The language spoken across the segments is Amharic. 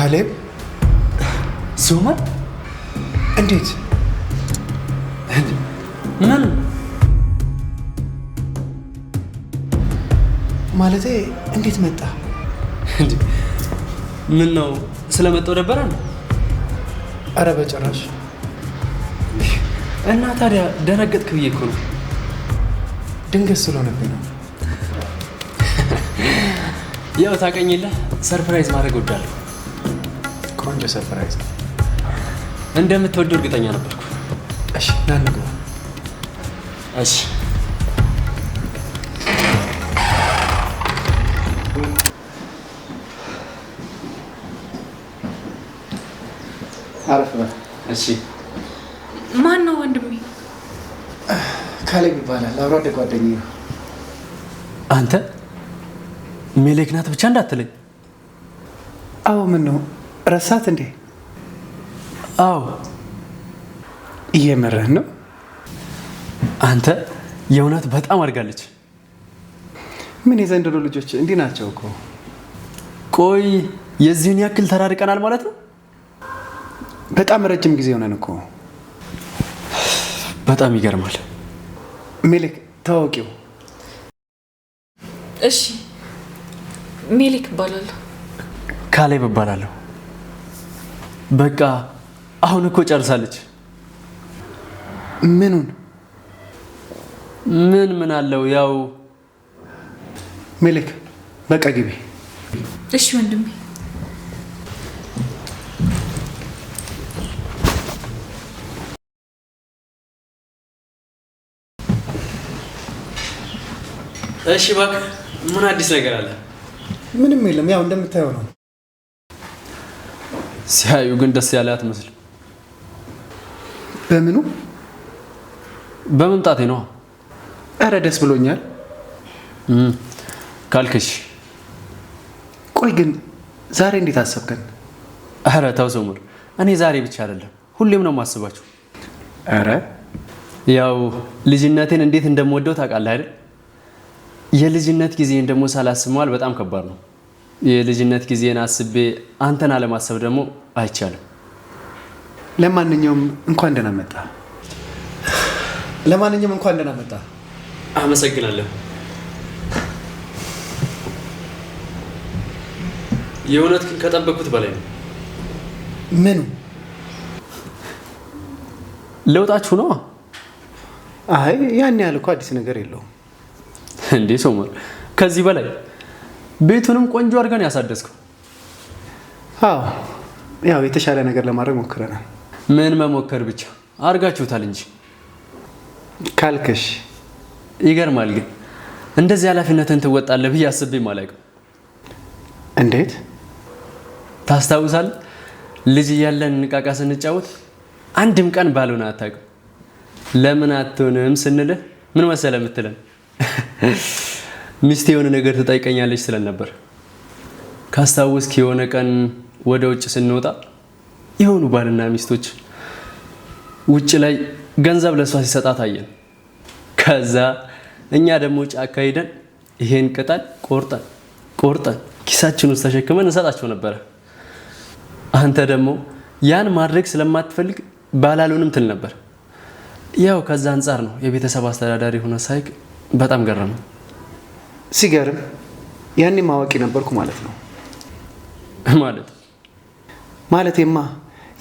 ካሌብ ሶመር እንዴት ምን ማለቴ እንዴት መጣ? ምን ነው ስለመጣው ደበረ ነው? አረ በጭራሽ። እና ታዲያ ደነገጥክ ብዬ እኮ ነው። ድንገት ስለሆነብኝ ነው። ያው ታውቀኝልህ ሰርፕራይዝ ማድረግ እወዳለሁ። ቆንጆ ሰርፕራይዝ እንደምትወደው እርግጠኛ ነበርኩ። እሺ ና እንግባ። እሺ አረፍ በል። እሺ ማን ነው ወንድሜ? ካሌብ ይባላል። አብሮ አደግ ጓደኛዬ ነው። አንተ ሜሌክ ናት ብቻ እንዳትለኝ። አዎ ምን ነው ረሳት እንዴ? አዎ እየመረህ ነው? አንተ የእውነት በጣም አድጋለች። ምን የዘንድሮ ልጆች እንዲህ ናቸው እኮ። ቆይ የዚህን ያክል ተራርቀናል ማለት ነው? በጣም ረጅም ጊዜ ሆነን እኮ። በጣም ይገርማል። ሜሌክ ታዋቂው? እሺ ሜሌክ እባላለሁ። ካሌብ እባላለሁ። በቃ አሁን እኮ ጨርሳለች። ምኑን? ምን አለው ያው። ሜሌክ በቃ ግቢ። እሺ ወንድሜ። እሺ እባክህ ምን አዲስ ነገር አለ? ምንም የለም፣ ያው እንደምታየው ነው። ሲያዩ ግን ደስ ያለ አትመስልም። በምኑ? በመምጣቴ ነው። አረ ደስ ብሎኛል ካልክሽ። ቆይ ግን ዛሬ እንዴት አሰብከን? አረ ተው ሶመር፣ እኔ ዛሬ ብቻ አይደለም ሁሌም ነው የማስባችሁ። አረ ያው ልጅነቴን እንዴት እንደምወደው ታውቃለህ አይደል? የልጅነት ጊዜን ደግሞ ሳላስበዋል በጣም ከባድ ነው። የልጅነት ጊዜን አስቤ አንተን አለማሰብ ደግሞ አይቻልም። ለማንኛውም እንኳን ደህና መጣ። ለማንኛውም እንኳን ደህና መጣ። አመሰግናለሁ። የእውነት ግን ከጠበቅኩት በላይ ነው። ምኑ? ለውጣችሁ ነው? አይ ያን ያህል እኮ አዲስ ነገር የለውም። እንዴ ሶመር፣ ከዚህ በላይ ቤቱንም ቆንጆ አድርገን ያሳደስከው። አዎ ያው የተሻለ ነገር ለማድረግ ሞክረናል። ምን መሞከር ብቻ አድርጋችሁታል እንጂ ካልክሽ። ይገርማል ግን እንደዚህ ኃላፊነትን ትወጣለህ ብዬ አስቤም አላውቅም። እንዴት? ታስታውሳለህ? ልጅ እያለን እንቃቃ ስንጫወት አንድም ቀን ባልሆነ አታውቅም። ለምን አትሆንም ስንልህ ምን መሰለህ የምትለን? ሚስቴ የሆነ ነገር ትጠይቀኛለች ስለን ነበር። ካስታወስክ የሆነ ቀን ወደ ውጭ ስንወጣ የሆኑ ባልና ሚስቶች ውጭ ላይ ገንዘብ ለሷ ሲሰጣት አየን። ከዛ እኛ ደግሞ ጫካ ሄደን ይሄን ቅጠል ቆርጠን ኪሳችን ውስጥ ተሸክመን እንሰጣቸው ነበረ። አንተ ደግሞ ያን ማድረግ ስለማትፈልግ ባላሉንም ትል ነበር። ያው ከዛ አንጻር ነው የቤተሰብ አስተዳዳሪ ሆነ ሳይክ በጣም ገረመ። ሲገርም ያኔ ማወቂ ነበርኩ ማለት ነው። ማለቴማ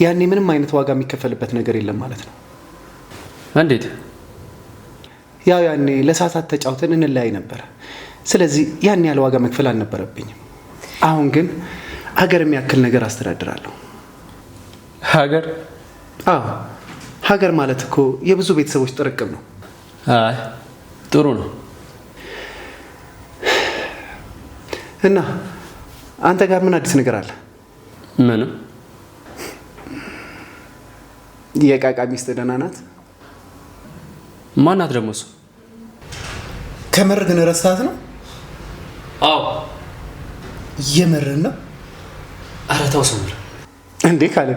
ያኔ ምንም አይነት ዋጋ የሚከፈልበት ነገር የለም ማለት ነው። እንዴት? ያው ያኔ ለሰዓታት ተጫውተን እንለያይ ነበር። ስለዚህ ያን ያለ ዋጋ መክፈል አልነበረብኝም። አሁን ግን ሀገር የሚያክል ነገር አስተዳድራለሁ። ሀገር? አዎ ሀገር ማለት እኮ የብዙ ቤተሰቦች ጥርቅም ነው። አይ ጥሩ ነው። እና አንተ ጋር ምን አዲስ ነገር አለ? ምንም። የቃቃ ሚስት ደህና ናት? ማናት ደግሞ እሱ? ከምር ግን ረስታት ነው? አዎ የምርን ነው? ኧረ ተው ሶመር። እንዴ ካለ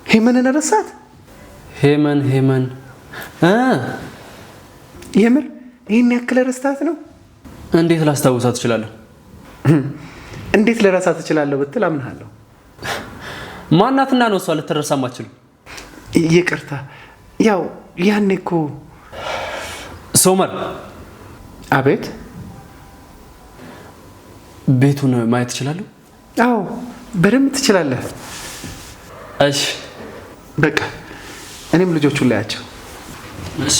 ሄመንን ረሳት? ሄመን የምር ይህን ያክል ረስታት ነው? እንዴት ላስታውሳት እችላለሁ? እንዴት ልረሳት እችላለሁ ብትል አምናለሁ። ማናትና ነው እሷ ልትረሳም አትችልም? ይቅርታ፣ ያው ያኔ እኮ ሶመር። አቤት። ቤቱን ማየት ትችላለህ? አዎ በደንብ ትችላለህ። እሺ በቃ እኔም ልጆቹን ላያቸው። እሺ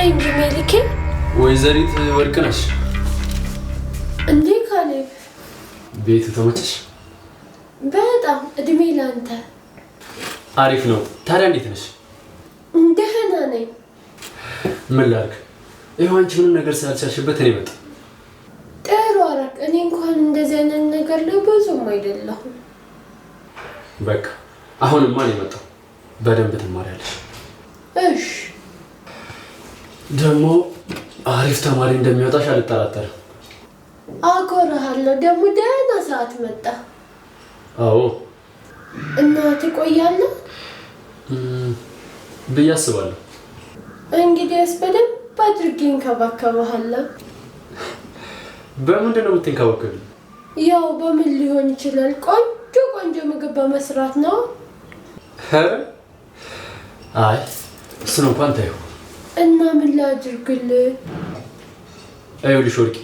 እንጂ ሜሊኬ ወይዘሪት ወርቅነሽ እንዴ ካሌብ ቤቱ ተመቸሽ? በጣም እድሜ ላንተ። አሪፍ ነው። ታዲያ እንዴት ነሽ? ደህና ነኝ። ምን ላድርግ? ይኸው አንቺ ምንም ነገር ስላልቻልሽበት እኔ መጣሁ። ጥሩ አደረግ። እኔ እንኳን እንደዚህ አይነት ነገር ላይ ብዙም አይደለሁም። በቃ አሁንማ እኔ መጣሁ። በደንብ ትማሪያለሽ። እሺ ደግሞ አሪፍ ተማሪ እንደሚወጣሽ አልጠራጠርም። አኮራሃለሁ። ደግሞ ደህና ሰዓት መጣ። አዎ እና ትቆያለህ ብዬ አስባለሁ። እንግዲያስ በደንብ አድርጌ እንከባከብሃለሁ። በምንድን ነው የምትንከባከቢው? ያው በምን ሊሆን ይችላል? ቆንጆ ቆንጆ ምግብ በመስራት ነው። አይ እሱን እንኳን ታየው። እና ምን ላድርግልህ? ይኸውልሽ ወርቂ፣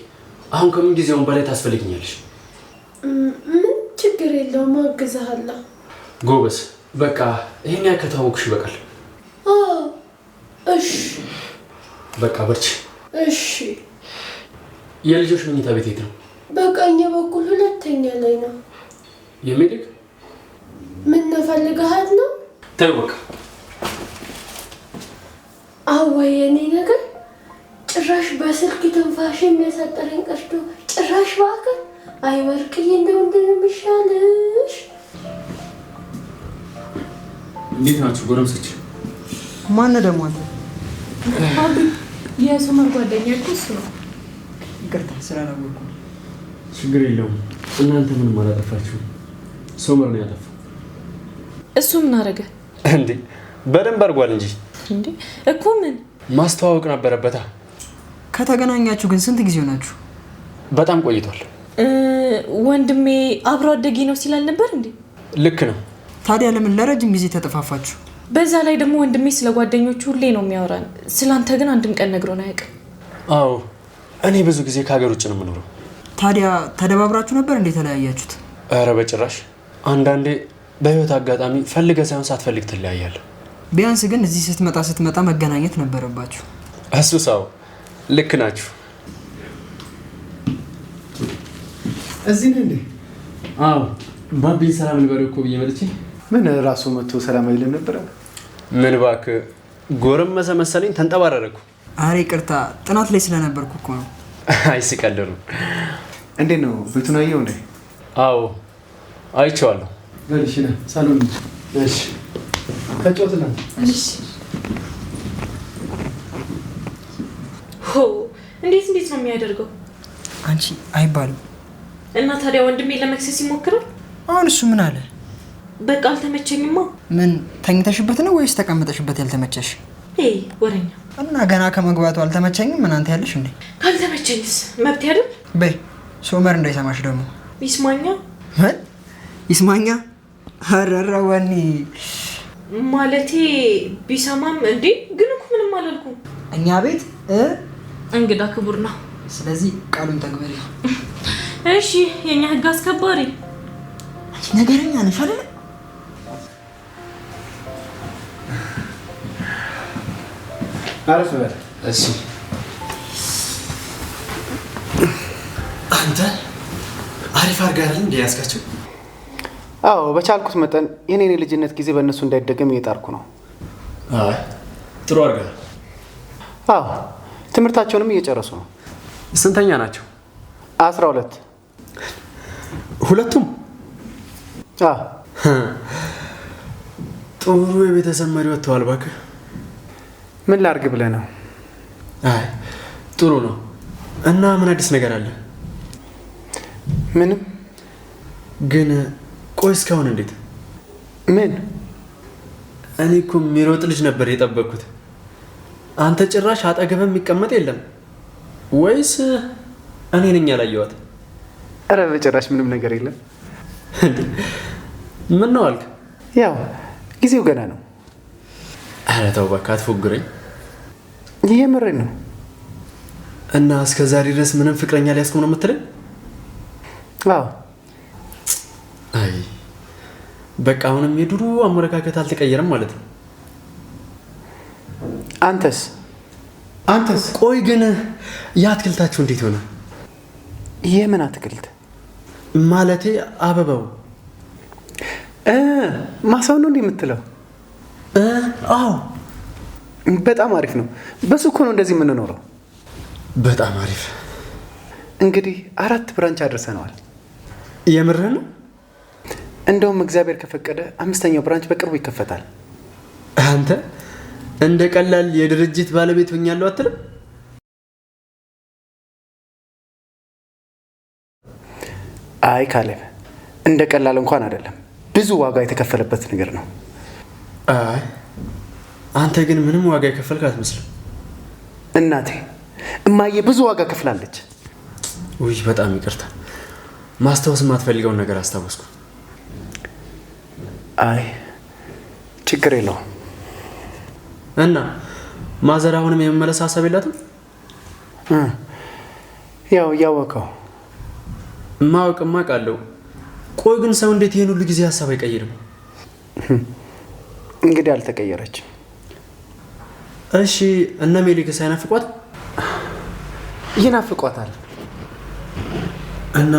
አሁን ከምን ጊዜውም በላይ ታስፈልጊኛለሽ። ምን ችግር የለውም፣ አግዝሃለሁ። ጎበዝ። በቃ ይሄን ያህል ከተዋወቅሽ ይበቃል። እሺ በቃ በርቺ። እሺ። የልጆች መኝታ ቤት የት ነው? በቀኝ በኩል ሁለተኛ ላይ ነው። የሚድግ ምን ፈልገሃት ነው? ተይው በቃ። አወይ የኔ ነገር ጭራሽ በስልክ ትንፋሽ የሚያሳጠረኝ ቀርቶ ጭራሽ እባክህ። አይ ወርቅዬ፣ እንደው እንደምሻለሽ። እንዴት ናችሁ ጎረምሶች? ማን ደግሞ አንተ? የሶመር ጓደኛ እኮ እሱ ነው። ይቅርታ ስላላወቅኩ። ችግር የለውም። እናንተ ምንም አላጠፋችሁ። ሶመር ነው ያጠፋው። እሱ ምን አደረገ እንዴ? በደንብ አድርጓል እንጂ እንዴ እኮ ምን ማስተዋወቅ ነበረበታ። ከተገናኛችሁ ግን ስንት ጊዜ ሆናችሁ? በጣም ቆይቷል። ወንድሜ አብሮ አደጌ ነው ሲላል ነበር እንዴ? ልክ ነው። ታዲያ ለምን ለረጅም ጊዜ ተጠፋፋችሁ? በዛ ላይ ደግሞ ወንድሜ ስለ ጓደኞቹ ሁሌ ነው የሚያወራን። ስላንተ ግን አንድም ቀን ነግሮን አያውቅም። አዎ እኔ ብዙ ጊዜ ከሀገር ውጭ ነው የምኖረው። ታዲያ ተደባብራችሁ ነበር እንዴ ተለያያችሁት? ኧረ በጭራሽ። አንዳንዴ በህይወት አጋጣሚ ፈልገ ሳይሆን ሳትፈልግ ትለያያለህ። ቢያንስ ግን እዚህ ስትመጣ መገናኘት ነበረባችሁ። እሱ ሰው ልክ ናችሁ። እዚህ ነህ እንዴ? አዎ ባቢን ሰላም ልበለው እኮ ብዬ መጥቼ። ምን ራሱ መጥቶ ሰላም አይልም ነበር? ምን እባክህ ጎረመሰ መሰለኝ ተንጠባረረኩ። አሬ ይቅርታ፣ ጥናት ላይ ስለነበርኩ እኮ ነው። አይ ሲቀልሩ። እንዴት ነው ቤቱን አየው እንዴ? አዎ አይቼዋለሁ። በልሽ ና ሳሎን። እሺ ተጫወትና። እሺ ሆ እንዴት ነው የሚያደርገው? አንቺ አይባልም። እና ታዲያ ወንድሜ ለመክሰስ ይሞክራል። አሁን እሱ ምን አለ? በቃ አልተመቸኝማ። ምን ተኝተሽበት ነው ወይስ ተቀምጠሽበት ያልተመቸሽ? ወረኛ እና ገና ከመግባቱ አልተመቸኝም ምን አንተ ያለሽ እንዴ? ካልተመቸኝስ መብት አይደል? በይ ሶመር እንዳይሰማሽ ደግሞ። ይስማኛ። ምን ይስማኛ? አረራ ወኒ ማለቴ ቢሰማም እንዴ? ግን እኮ ምንም አላልኩም። እኛ ቤት እንግዳ ክቡር ነው። ስለዚህ ቃሉን ተግበሪ። እሺ የኛ ህግ አስከባሪ። አንቺ ነገረኛ ነሽ አይደል? አረፍ በል። እሺ አንተ አሪፍ አድርገህ እንደ ያዝካቸው። አዎ በቻልኩት መጠን የኔን ልጅነት ጊዜ በእነሱ እንዳይደገም እየጣርኩ ነው። አይ ጥሩ አድርገህ። አዎ ትምህርታቸውንም እየጨረሱ ነው። ስንተኛ ናቸው? 12 ሁለቱም? አዎ ጥሩ የቤተሰብ መሪ ወጥተዋል። እባክህ ምን ላድርግ ብለህ ነው? አይ ጥሩ ነው። እና ምን አዲስ ነገር አለ? ምንም። ግን ቆይ እስካሁን እንዴት? ምን? እኔ እኮ የሚሮጥ ልጅ ነበር የጠበቅኩት። አንተ ጭራሽ አጠገብም የሚቀመጥ የለም ወይስ እኔ ነኝ ያላየኋት? ኧረ በጭራሽ ምንም ነገር የለም። ምን ነው አልክ? ያው ጊዜው ገና ነው። ኧረ ተው እባክህ አትፎግረኝ። የምሬን ነው። እና እስከ ዛሬ ድረስ ምንም ፍቅረኛ ሊያስቆም ነው የምትለኝ? አዎ። አይ በቃ አሁንም የድሮ አመለካከት አልተቀየረም ማለት ነው። አንተስ? ቆይ ግን የአትክልታችሁ እንዴት ሆነ? የምን አትክልት? ማለቴ አበባው ማሳው ነው እንዴ የምትለው? አዎ። በጣም አሪፍ ነው። በሱ እኮ ነው እንደዚህ የምንኖረው። በጣም አሪፍ። እንግዲህ 4 ብራንች አድርሰነዋል። የምርህ ነው? እንደውም እግዚአብሔር ከፈቀደ 5ኛው ብራንች በቅርቡ ይከፈታል። አንተ እንደ ቀላል የድርጅት ባለቤት ሆኛለሁ አትልም? አይ ካሌብ፣ እንደ ቀላል እንኳን አይደለም። ብዙ ዋጋ የተከፈለበት ነገር ነው። አይ አንተ ግን ምንም ዋጋ የከፈልክ አትመስልም። እናቴ እማዬ ብዙ ዋጋ ከፍላለች። ውይ በጣም ይቅርታ። ማስታወስ የማትፈልገውን ነገር አስታወስኩ። አይ ችግር የለውም። እና ማዘር አሁንም የመመለስ ሀሳብ የላትም? ያው እያወቀው ማወቅማ ቃለው። ቆይ ግን ሰው እንዴት ይሄን ሁሉ ጊዜ ሀሳብ አይቀይርም? እንግዲህ አልተቀየረችም። እሺ እነ ሜሊክስ አይናፍቋት? ይናፍቋታል። እና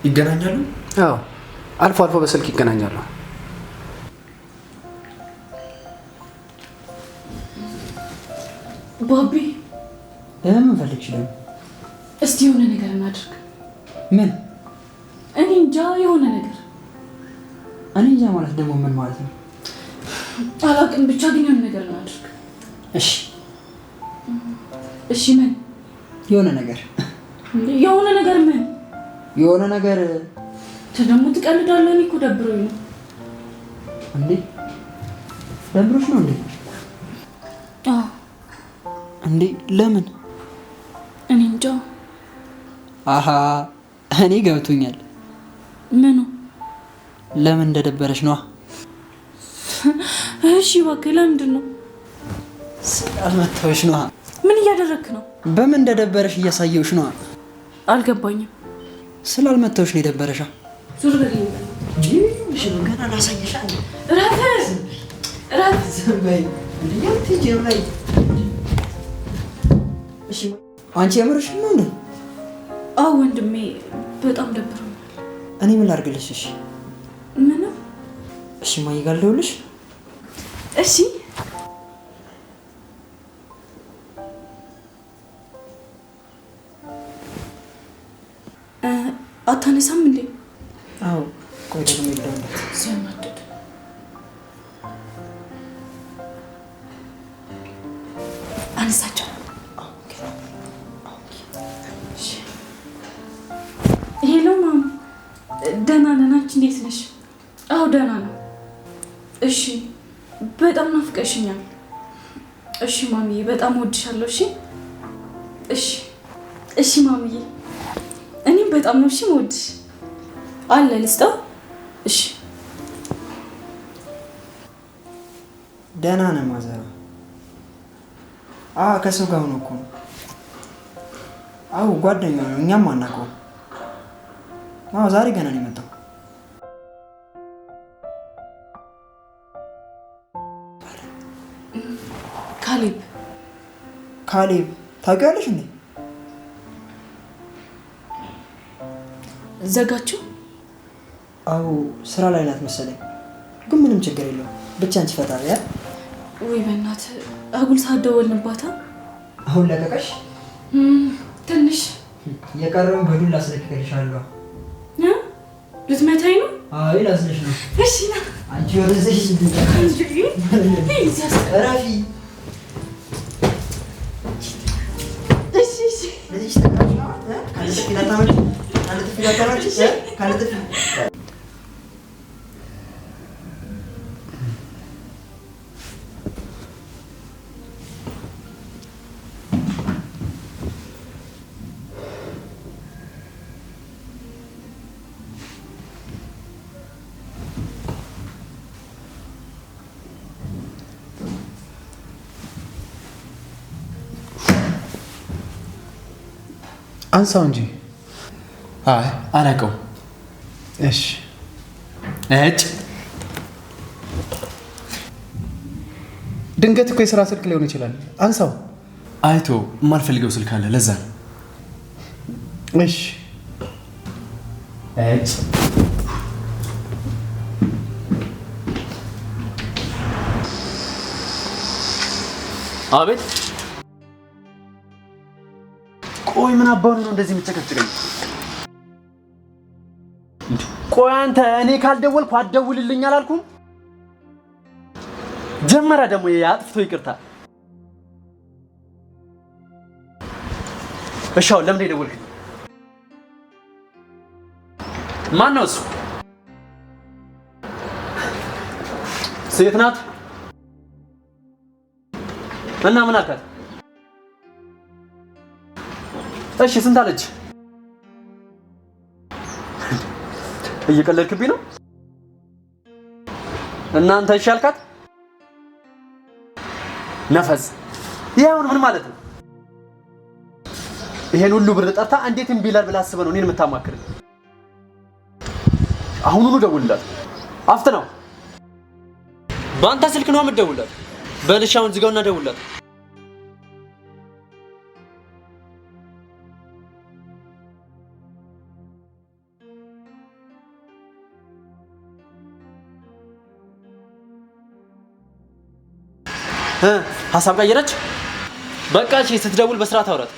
ይገናኛሉ? አዎ አልፎ አልፎ በስልክ ይገናኛሉ። ባቢ ምን ፈልግሽ ነው? እስቲ የሆነ ነገር እናድርግ። ምን? እኔ እንጃ የሆነ ነገር። እኔ እንጃ ማለት ደግሞ ምን ማለት ነው? አላውቅም፣ ብቻ ግን የሆነ ነገር እናድርግ። እሺ ምን? የሆነ ነገር። የሆነ ነገር ምን? የሆነ ነገር ደግሞ ትቀልዳለህ? እኔ እኮ ደብሮኝ ነው። እንዴ ደብሮሽ ነው እንዴ? አዎ። እንዴ ለምን? እኔ እንጃ። አሃ እኔ ገብቶኛል። ምኑ? ለምን እንደደበረሽ ነዋ። እሺ እባክህ ለምንድን ነው? ስላልመታሁሽ ነዋ። ምን እያደረግክ ነው? በምን እንደደበረሽ እያሳየሁሽ ነዋ። አልገባኝም። ስላልመታሁሽ ነው የደበረሻ። ዙር በልኝ። እሺ ገና ላሳየሻለሁ። እረፍ። ዝም በይ። እሺ አንቺ የምርሽ ነው እንዴ? አዎ ወንድሜ በጣም ደብሮኛል። እኔ ምን ላድርግልሽ? እሺ ምንም። እሺ ማዬ ጋር ልደውልሽ? እሺ አታነሳም እንዴ? አዎ ቆይ ደግሞ ልደውልለት። ሲያናድድ። አነሳቸው። ሄሎ ማም፣ ደህና ነን። አንቺ እንዴት ነሽ? አዎ ደህና ነው። እሺ በጣም ናፍቀሽኛል። እሺ ማሚዬ በጣም እወድሻለሁ። እሺ እሺ እሺ ማሚዬ፣ እኔም በጣም ነው እሺ የምወድሽ። አለ ልስጠው። እሺ ደህና ነህ ማዘር? ከሰው ጋር ሆኖ እኮ ነው። አዎ ጓደኛ ነው፣ እኛም አናውቀውም። ዛሬ ገና ነው የመጣው። ካሌብ ታውቂያለሽ እንዴ? ዘጋችሁ? አዎ ስራ ላይ ናት መሰለኝ፣ ግን ምንም ችግር የለውም። ብቻ አንቺ ፈታ ያ። ወይ በእናትህ አጉል ሳትደወልንባታ። አሁን ለቀቀሽ? ትንሽ የቀረውን በዱላ አስለቅቅልሻለሁ። ልትመታኝ ነው? አይ ላስለሽ ነው። እሺ ና አንቺ ወደዚህ ረፊ አንሳው እንጂ። አይ አላውቀውም። እሺ ድንገት እኮ የስራ ስልክ ሊሆን ይችላል። አንሳው። አይቶ የማልፈልገው ስልክ አለ፣ ለዛ ነው። እሺ አቤት። ቆይ ምን አባው ነው እንደዚህ የምትጨቀጭቀኝ? ቆይ አንተ እኔ ካልደወልኩ አትደውልልኝ አላልኩም? ጀመረ ደግሞ አጥፍቶ ይቅርታ። እሺ አሁን ለምን ደወልክ? ማን ነው እሱ? ሴት ናት እና ምን አልካት? እሺ ስንት አለች? እየቀለድክብኝ ነው? እናንተ እሺ አልካት? ነፈዝ። ይሄውን ምን ማለት ነው? ይሄን ሁሉ ብር ጠርታ እንዴት እምቢ ይላል ብለህ አስበህ ነው እኔን የምታማክር? አሁኑኑ ደውልላት። አፍጥነው። በአንተ ስልክ ነው የምትደውልላት? በልሽ አሁን ዝጋውና ደውልላት። ሀሳብ ቀየረች? በቃ እሺ ስትደውል በስርዓት አውራት።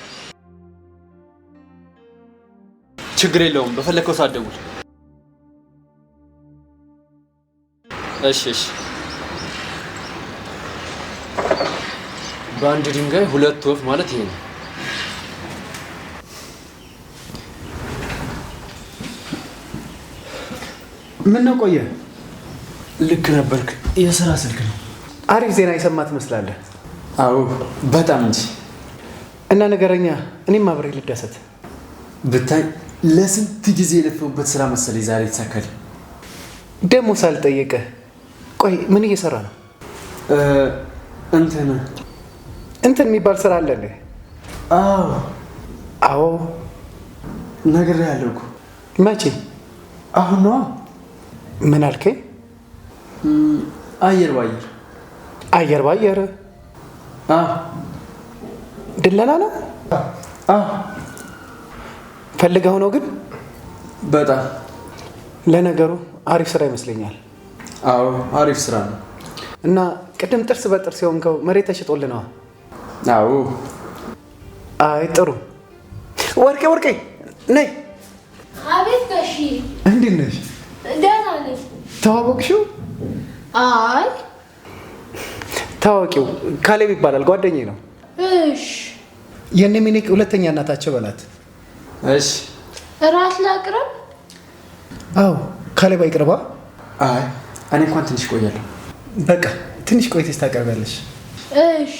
ችግር የለውም በፈለከው ሰዓት ደውል። እሺ በአንድ ድንጋይ ሁለት ወፍ ማለት ይሄ ነው። ምን ነው ቆየ? ልክ ነበርክ። የስራ ስልክ ነው። አሪፍ ዜና የሰማ ትመስላለህ። አዎ በጣም እንጂ። እና ነገረኛ፣ እኔም አብሬ ልደሰት። ብታይ ለስንት ጊዜ የለፈውበት ስራ መሰለኝ ዛሬ ተሳካልኝ። ደግሞ ሳልጠየቅህ፣ ቆይ ምን እየሰራ ነው? እንትን የሚባል ስራ አለ እንዴ? አዎ ነግሬሃለሁ እኮ። መቼ? አሁን ነዋ። ምን አልከኝ? አየር ባየር። አየር ባየር? ድለላ ነው? ፈልገው ነው ግን? በጣም ለነገሩ አሪፍ ስራ ይመስለኛል። አዎ አሪፍ ስራ ነው። እና ቅድም ጥርስ በጥርስ የሆንከው መሬት ተሽጦልነዋ? አዎ። አይ ጥሩ። ወርቄ ነይ። አቤት ጋሺ። እንዴት ነሽ? ደህና ነኝ። ተዋወቅሽው? አይ ታዋቂው ካሌብ ይባላል፣ ጓደኛዬ ነው። እሺ የኔ ሚኒክ ሁለተኛ እናታቸው በላት። እሺ እራት ላቅርብ? አዎ ካሌብ አይቅርባ? አይ እኔ እንኳን ትንሽ ቆያለሁ። በቃ ትንሽ ቆይተሽ ታቀርቢያለሽ። እሺ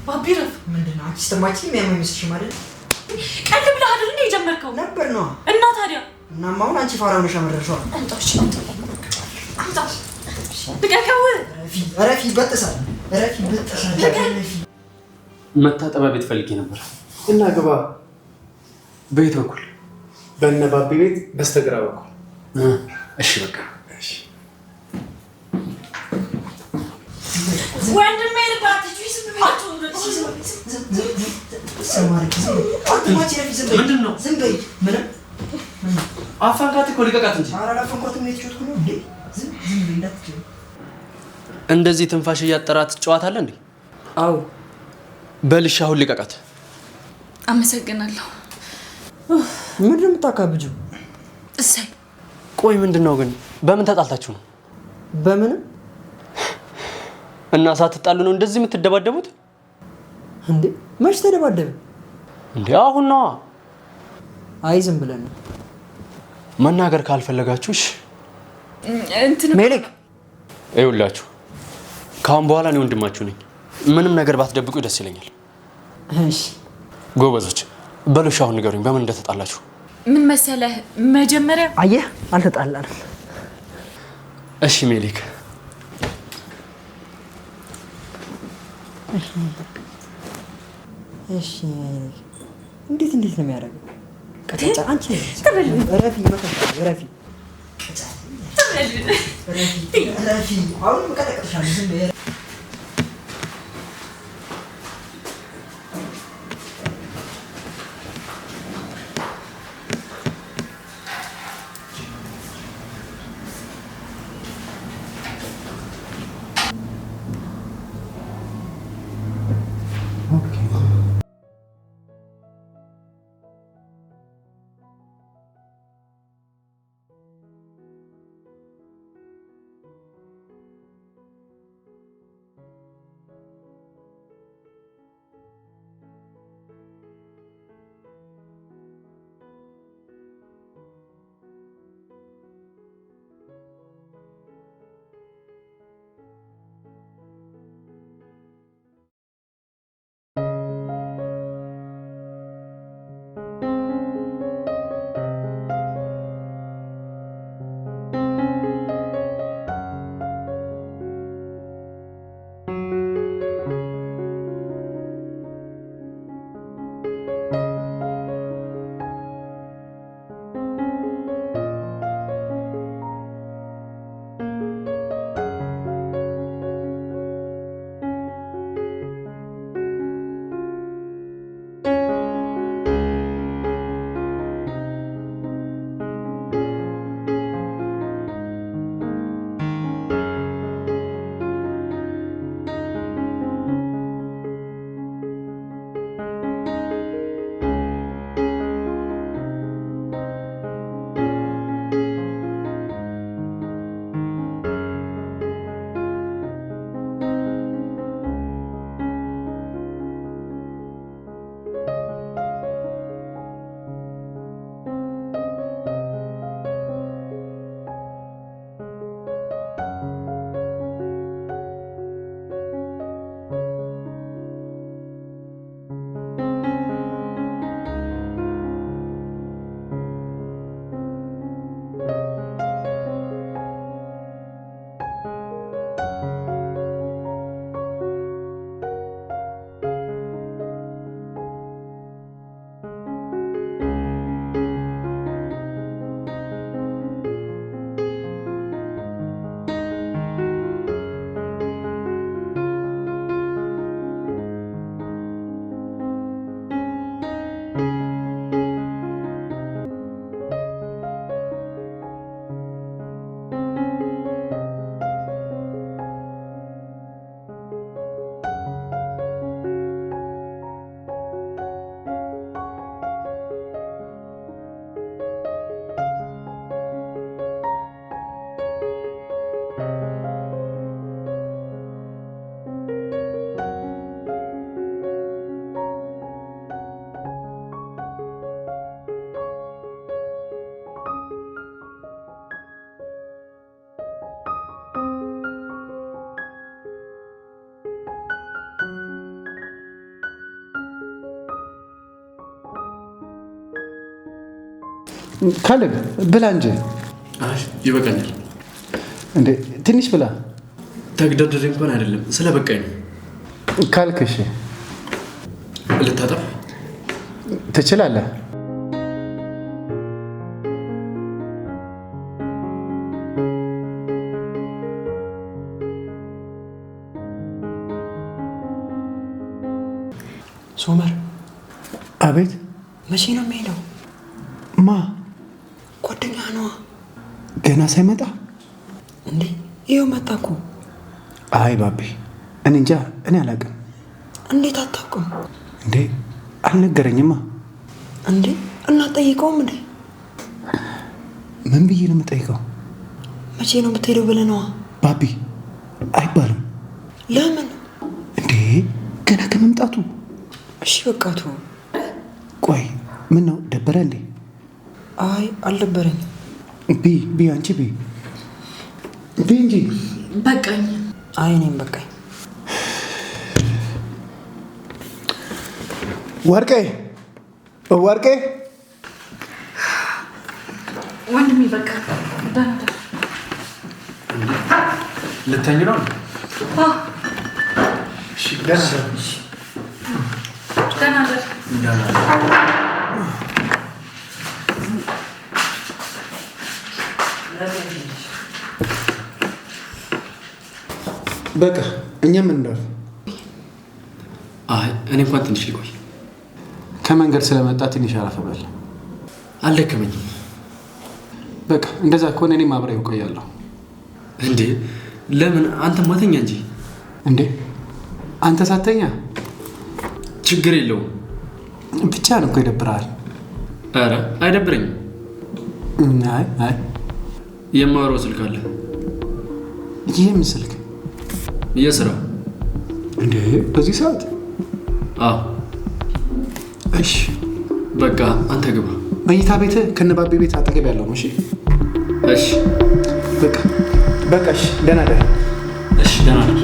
ባቢረፍ ምንድነው? አንቺ ስተማቺ የሚያመምስሽ ማለት ቀልድ ብለህ አይደል እንዴ የጀመርከው? ነበር ነው። እና ታዲያ እናማ አሁን አንቺ ፋራ ሆነሽ አመረርሽዋል። ልቀቀው። ረፊ በጥሳል። መታጠቢያ ቤት ፈልጌ ነበር። እና ግባ። በየት በኩል? በእነ ባቢ ቤት በስተግራ በኩል። እሺ በቃ እሺ። ወንድሜ ልባትሽ ይስብባችሁ። ምንድን ነው? ዝም በይ። ምንም አፋንካት እኮ ልቀቃት እንጂ። ኧረ አላፈንኳትም። የተጫወትኩ ነው እንዴ? ዝም በይ እንዳትችል። እንደዚህ ትንፋሽ እያጠራት ትጫዋታለህ እንዴ? አዎ በልሽ አሁን ልቀቃት። አመሰግናለሁ። ምንድን ነው የምታካብጂው? እሰይ ቆይ ምንድን ነው ግን? በምን ተጣልታችሁ ነው? በምንም እና ሳትጣሉ ነው እንደዚህ የምትደባደቡት እንዴ? መች ተደባደበ እንዴ? አሁን ነው። አይ ዝም ብለን ነው። መናገር ካልፈለጋችሁሽ ሜሌክ ይኸውላችሁ፣ ካሁን በኋላ እኔ ወንድማችሁ ነኝ። ምንም ነገር ባትደብቁ ደስ ይለኛል። እሺ ጎበዞች፣ በሉሽ አሁን ንገሩኝ በምን እንደተጣላችሁ። ምን መሰለህ መጀመሪያ አየህ አልተጣላንም። እሺ ሜሌክ እሺ እንዴት ነው የሚያደርገው? ቀጫጫ አንቺ ረፊ ረፊ አሁን ቀጠቅጥሻለሁ። ካለብ ብላ እንጂ። አይ ይበቃኛል። እንዴ ትንሽ ብላ። ተግደርድሬ እንኳን አይደለም ስለበቃኝ ነው። ካልክሽ ልታጠብ ትችላለህ። ሶመር። አቤት። መቼ ነው የሚሄደው? ማ ጓደኛ ነዋ። ገና ሳይመጣ እንዴ? ይኸው መጣ እኮ። አይ ባቤ እኔ እንጃ፣ እኔ አላውቅም። እንዴት አታውቅም እንዴ? አልነገረኝማ። እንዴ እናጠይቀውም እንዴ? ምን ብዬ ነው የምጠይቀው? መቼ ነው የምትሄደው ብለህ ነዋ። ባቢ አይባልም። ለምን እንዴ? ገና ከመምጣቱ። እሺ በቃ ተው። ቆይ ምን ነው ደበረ እንዴ? አይ አልደበረኝም። ቢ አንቺ ቢ እንጂ በቃኝ። አይ እኔም በቃኝ። ወርቄ ወንድሜ በቃ ደህና ደር። ልተኝ ነው? እሺ ደህና ደር። በቃ እኛም እንዳል። አይ እኔ እንኳን ትንሽ ልቆይ። ከመንገድ ስለመጣ ትንሽ አረፍ በል። አልደከመኝም። በቃ እንደዛ ከሆነ እኔም አብሬው እቆያለሁ። እንዴ ለምን? አንተ ማተኛ እንጂ። እንዴ አንተ ሳተኛ? ችግር የለውም። ብቻ ነው እኮ ይደብራል። ኧረ አይደብረኝም። አይ የማወራው ስልክ አለ። ይህም ስልክ የስራ። እንዴ በዚህ ሰዓት? አዎ እሺ በቃ አንተ ግባ። መኝታ ቤት ከነባቤ ቤት አጠገብ ያለው ነው። እሺ እሺ በቃ እሺ ደህና ደር። እሺ ደህና ነሽ?